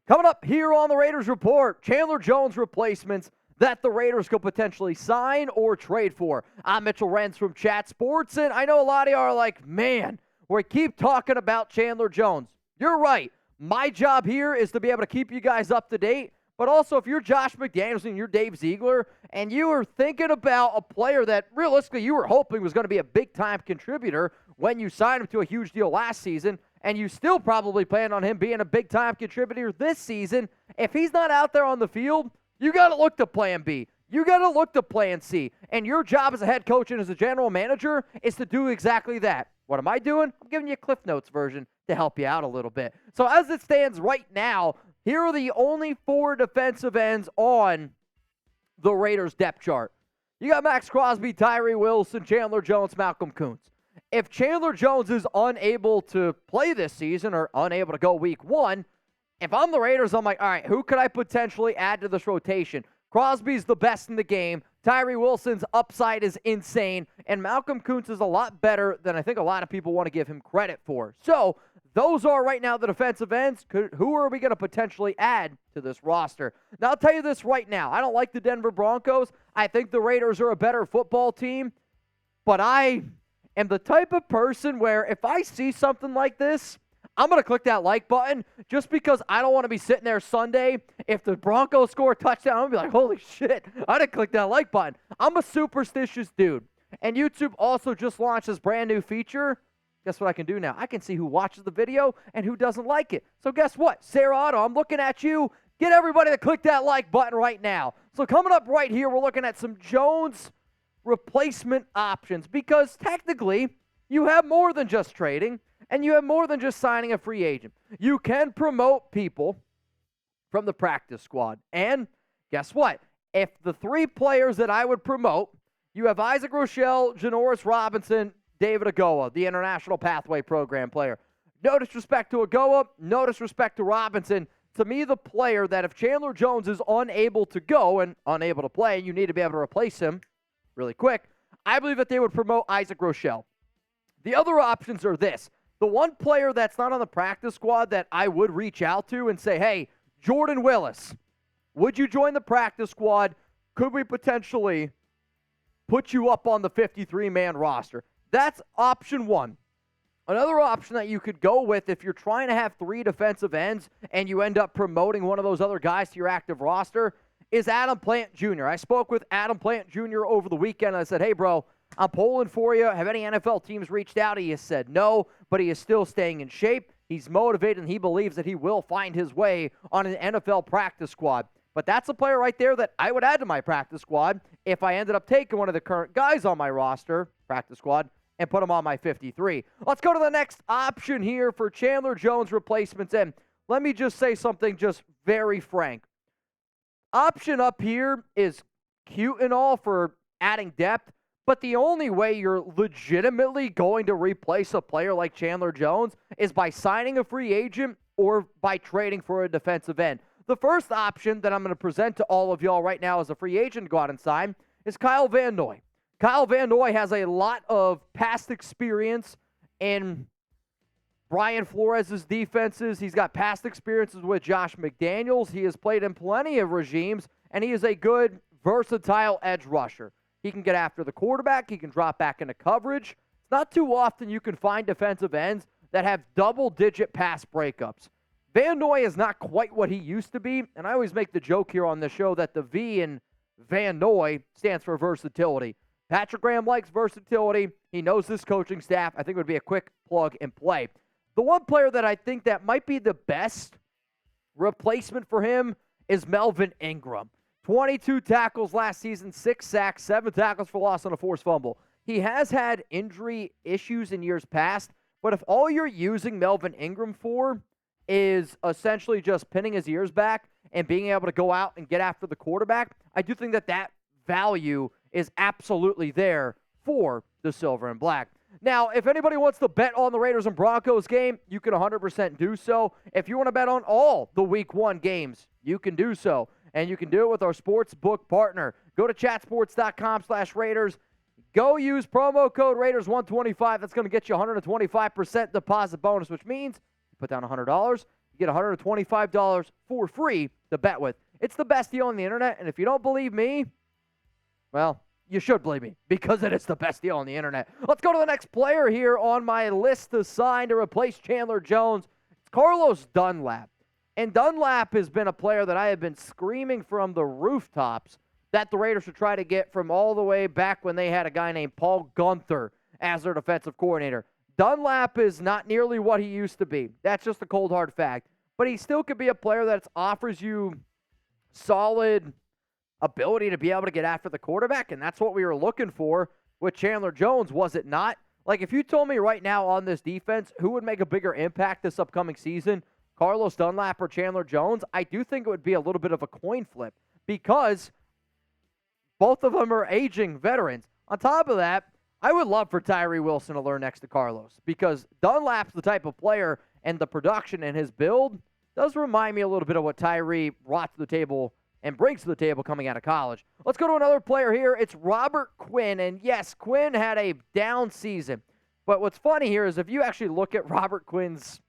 Coming up here on the Raiders Report, Chandler Jones replacements that the Raiders could potentially sign or trade for. I'm Mitchell Renz from Chat Sports, and I know a lot of you are like, man, we keep talking about Chandler Jones. You're right. My job here is to be able to keep you guys up to date, but also if you're Josh McDaniels and you're Dave Ziegler, and you are thinking about a player that realistically you were hoping was going to be a big-time contributor when you signed him to a huge deal last season, and you still probably plan on him being a big-time contributor this season, if he's not out there on the field, you got to look to plan B. You got to look to plan C. And your job as a head coach and as a general manager is to do exactly that. What am I doing? I'm giving you a Cliff Notes version to help you out a little bit. So as it stands right now, here are the only 4 defensive ends on the Raiders depth chart. You got Max Crosby, Tyree Wilson, Chandler Jones, Malcolm Kuntz. If Chandler Jones is unable to play this season or unable to go week 1, if I'm the Raiders, I'm like, all right, who could I potentially add to this rotation? Crosby's the best in the game. Tyree Wilson's upside is insane. And Malcolm Kuntz is a lot better than I think a lot of people want to give him credit for. So those are right now the defensive ends. Who are we going to potentially add to this roster? Now, I'll tell you this right now. I don't like the Denver Broncos. I think the Raiders are a better football team. But I am the type of person where if I see something like this, I'm going to click that like button just because I don't want to be sitting there Sunday. If the Broncos score a touchdown, I'm going to be like, holy shit, I didn't click that like button. I'm a superstitious dude. And YouTube also just launched this brand new feature. Guess what I can do now? I can see who watches the video and who doesn't like it. So guess what? Sarah Otto, I'm looking at you. Get everybody to click that like button right now. So coming up right here, we're looking at some Jones replacement options because technically you have more than just trading. And you have more than just signing a free agent. You can promote people from the practice squad. And guess what? If the 3 players that I would promote, you have Isaac Rochell, Janarius Robinson, David Agoha, the International Pathway Program player. No disrespect to Agoha, no disrespect to Robinson. To me, the player that if Chandler Jones is unable to go and unable to play, and you need to be able to replace him really quick, I believe that they would promote Isaac Rochell. The other options are this. The one player that's not on the practice squad that I would reach out to and say, hey, Jordan Willis, would you join the practice squad? Could we potentially put you up on the 53-man roster? That's option 1. Another option that you could go with if you're trying to have 3 defensive ends and you end up promoting one of those other guys to your active roster is Adam Plant Jr. I spoke with Adam Plant Jr. over the weekend. And I said, hey, bro, I'm polling for you. Have any NFL teams reached out? He has said no, but he is still staying in shape. He's motivated, and he believes that he will find his way on an NFL practice squad. But that's a player right there that I would add to my practice squad if I ended up taking one of the current guys on my roster, practice squad, and put him on my 53. Let's go to the next option here for Chandler Jones replacements. And let me just say something just very frank. Option up here is cute and all for adding depth, but the only way you're legitimately going to replace a player like Chandler Jones is by signing a free agent or by trading for a defensive end. The first option that I'm going to present to all of y'all right now as a free agent to go out and sign is Kyle Van Noy. Kyle Van Noy has a lot of past experience in Brian Flores' defenses. He's got past experiences with Josh McDaniels. He has played in plenty of regimes, and he is a good, versatile edge rusher. He can get after the quarterback. He can drop back into coverage. It's not too often you can find defensive ends that have double-digit pass breakups. Van Noy is not quite what he used to be, and I always make the joke here on the show that the V in Van Noy stands for versatility. Patrick Graham likes versatility. He knows this coaching staff. I think it would be a quick plug and play. The one player that I think that might be the best replacement for him is Melvin Ingram. 22 tackles last season, 6 sacks, 7 tackles for loss on a forced fumble. He has had injury issues in years past, but if all you're using Melvin Ingram for is essentially just pinning his ears back and being able to go out and get after the quarterback, I do think that that value is absolutely there for the Silver and Black. Now, if anybody wants to bet on the Raiders and Broncos game, you can 100% do so. If you want to bet on all the Week 1 games, you can do so. And you can do it with our sports book partner. Go to chatsports.com/Raiders. Go use promo code Raiders125. That's going to get you 125% deposit bonus, which means you put down $100, You get $125 for free to bet with. It's the best deal on the internet, and if you don't believe me, well, you should believe me because it is the best deal on the internet. Let's go to the next player here on my list to sign to replace Chandler Jones. It's Carlos Dunlap. And Dunlap has been a player that I have been screaming from the rooftops that the Raiders should try to get from all the way back when they had a guy named Paul Guenther as their defensive coordinator. Dunlap is not nearly what he used to be. That's just a cold, hard fact. But he still could be a player that offers you solid ability to be able to get after the quarterback, and that's what we were looking for with Chandler Jones, was it not? Like, if you told me right now on this defense who would make a bigger impact this upcoming season, Carlos Dunlap or Chandler Jones, I do think it would be a little bit of a coin flip because both of them are aging veterans. On top of that, I would love for Tyree Wilson to learn next to Carlos because Dunlap's the type of player, and the production in his build does remind me a little bit of what Tyree brought to the table and brings to the table coming out of college. Let's go to another player here. It's Robert Quinn, and yes, Quinn had a down season. But what's funny here is if you actually look at Robert Quinn's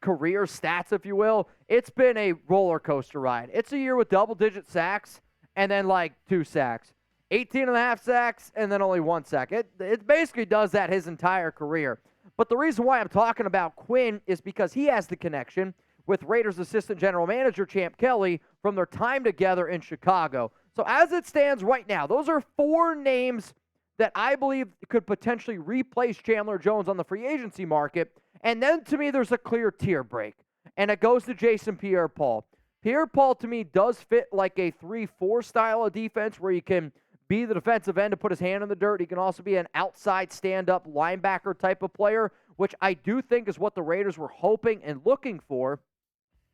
career stats, if you will, it's been a roller coaster ride. It's a year with double-digit sacks and then like 2 sacks. 18.5 sacks and then only 1 sack. It basically does that his entire career. But the reason why I'm talking about Quinn is because he has the connection with Raiders assistant general manager Champ Kelly from their time together in Chicago. So as it stands right now, those are 4 names that I believe could potentially replace Chandler Jones on the free agency market. And then to me, there's a clear tier break. And it goes to Jason Pierre-Paul. Pierre-Paul to me does fit like a 3-4 style of defense where you can be the defensive end to put his hand in the dirt. He can also be an outside stand-up linebacker type of player, which I do think is what the Raiders were hoping and looking for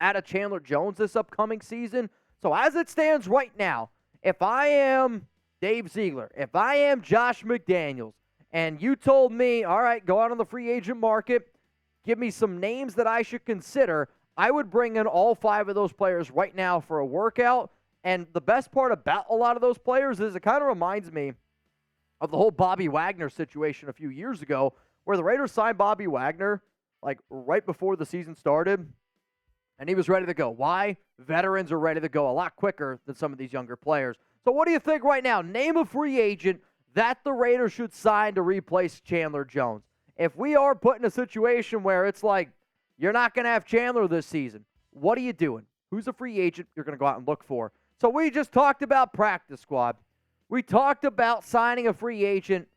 out of Chandler Jones this upcoming season. So as it stands right now, if I am Dave Ziegler, if I am Josh McDaniels, and you told me, all right, go out on the free agent market, give me some names that I should consider, I would bring in all 5 of those players right now for a workout. And the best part about a lot of those players is it kind of reminds me of the whole Bobby Wagner situation a few years ago where the Raiders signed Bobby Wagner like right before the season started, and he was ready to go. Why? Veterans are ready to go a lot quicker than some of these younger players. So what do you think right now? Name a free agent that the Raiders should sign to replace Chandler Jones. If we are put in a situation where it's like you're not going to have Chandler this season, what are you doing? Who's a free agent you're going to go out and look for? So we just talked about practice squad. We talked about signing a free agent.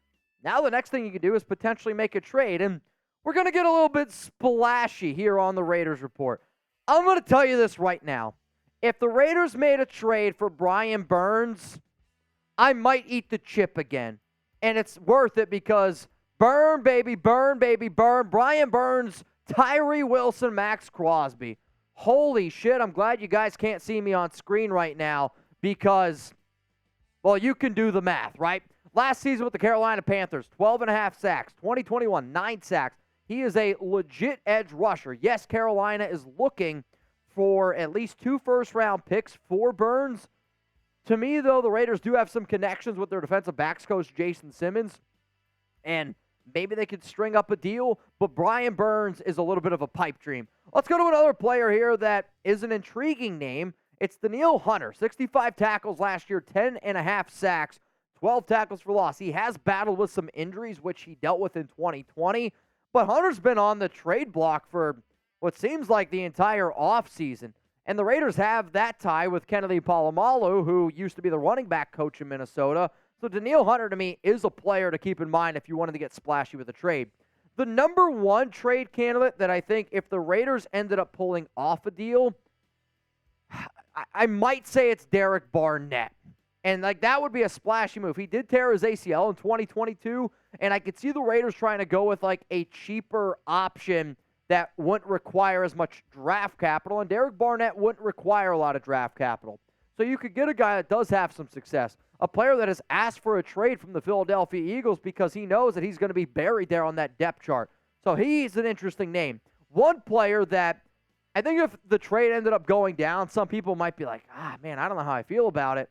Now the next thing you can do is potentially make a trade. And we're going to get a little bit splashy here on the Raiders Report. I'm going to tell you this right now. If the Raiders made a trade for Brian Burns, I might eat the chip again. And it's worth it because burn, baby, burn, baby, burn. Brian Burns, Tyree Wilson, Max Crosby. Holy shit, I'm glad you guys can't see me on screen right now because, well, you can do the math, right? Last season with the Carolina Panthers, 12.5 sacks. 2021, 9 sacks. He is a legit edge rusher. Yes, Carolina is looking for at least 2 first-round picks for Burns. To me, though, the Raiders do have some connections with their defensive backs coach, Jason Simmons, and maybe they could string up a deal, but Brian Burns is a little bit of a pipe dream. Let's go to another player here that is an intriguing name. It's Danielle Hunter, 65 tackles last year, 10.5 sacks, 12 tackles for loss. He has battled with some injuries, which he dealt with in 2020, but Hunter's been on the trade block for what seems like the entire offseason. And the Raiders have that tie with Kennedy Polamalu, who used to be the running back coach in Minnesota. So Danielle Hunter, to me, is a player to keep in mind if you wanted to get splashy with a trade. The number 1 trade candidate that I think if the Raiders ended up pulling off a deal, I might say it's Derek Barnett. And like that would be a splashy move. He did tear his ACL in 2022, and I could see the Raiders trying to go with like a cheaper option that wouldn't require as much draft capital, and Derek Barnett wouldn't require a lot of draft capital. So you could get a guy that does have some success, a player that has asked for a trade from the Philadelphia Eagles because he knows that he's going to be buried there on that depth chart. So he's an interesting name. One player that I think if the trade ended up going down, some people might be like, man, I don't know how I feel about it.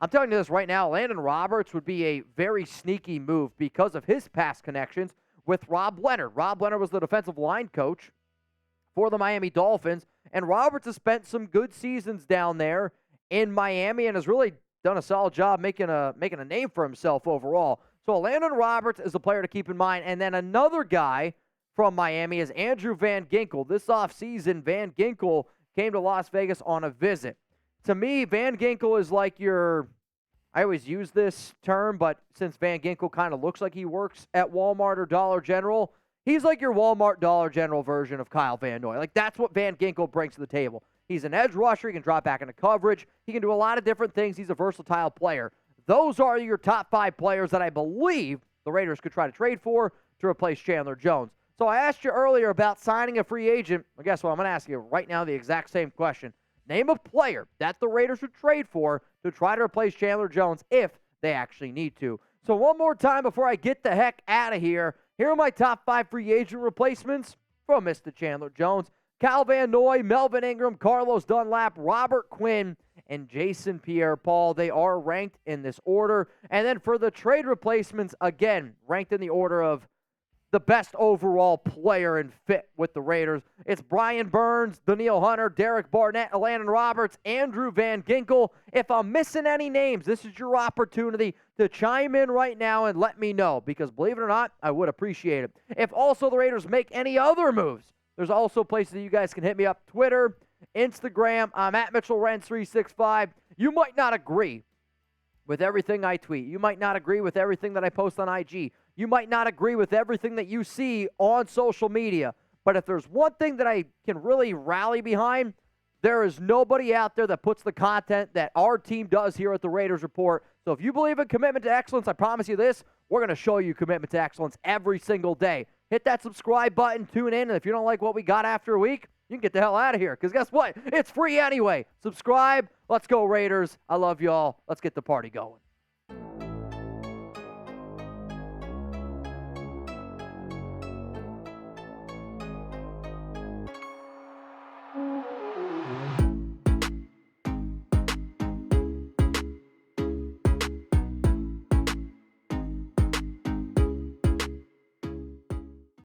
I'm telling you this right now, Elandon Roberts would be a very sneaky move because of his past connections with Rob Leonard. Rob Leonard was the defensive line coach for the Miami Dolphins. And Roberts has spent some good seasons down there in Miami and has really done a solid job making a name for himself overall. So Elandon Roberts is a player to keep in mind. And then another guy from Miami is Andrew Van Ginkel. This offseason, Van Ginkel came to Las Vegas on a visit. To me, Van Ginkel is like I always use this term, but since Van Ginkel kind of looks like he works at Walmart or Dollar General, he's like your Walmart Dollar General version of Kyle Van Noy. Like, that's what Van Ginkel brings to the table. He's an edge rusher. He can drop back into coverage. He can do a lot of different things. He's a versatile player. Those are your top 5 players that I believe the Raiders could try to trade for to replace Chandler Jones. So I asked you earlier about signing a free agent. Well, guess what? I'm going to ask you right now the exact same question. Name a player that the Raiders would trade for to try to replace Chandler Jones if they actually need to. So one more time before I get the heck out of here, here are my top 5 free agent replacements from Mr. Chandler Jones. Kyle Van Noy, Melvin Ingram, Carlos Dunlap, Robert Quinn, and Jason Pierre-Paul. They are ranked in this order. And then for the trade replacements, again, ranked in the order of the best overall player and fit with the Raiders. It's Brian Burns, Danielle Hunter, Derek Barnett, Elandon Roberts, Andrew Van Ginkel. If I'm missing any names, this is your opportunity to chime in right now and let me know, because believe it or not, I would appreciate it. If also the Raiders make any other moves, there's also places that you guys can hit me up. Twitter, Instagram, I'm at Mitchell Renz 365. You might not agree with everything I tweet. You might not agree with everything that I post on IG. You might not agree with everything that you see on social media. But if there's one thing that I can really rally behind, there is nobody out there that puts the content that our team does here at the Raiders Report. So if you believe in commitment to excellence, I promise you this, we're going to show you commitment to excellence every single day. Hit that subscribe button, tune in, and if you don't like what we got after a week, you can get the hell out of here, because guess what? It's free anyway. Subscribe. Let's go, Raiders. I love y'all. Let's get the party going.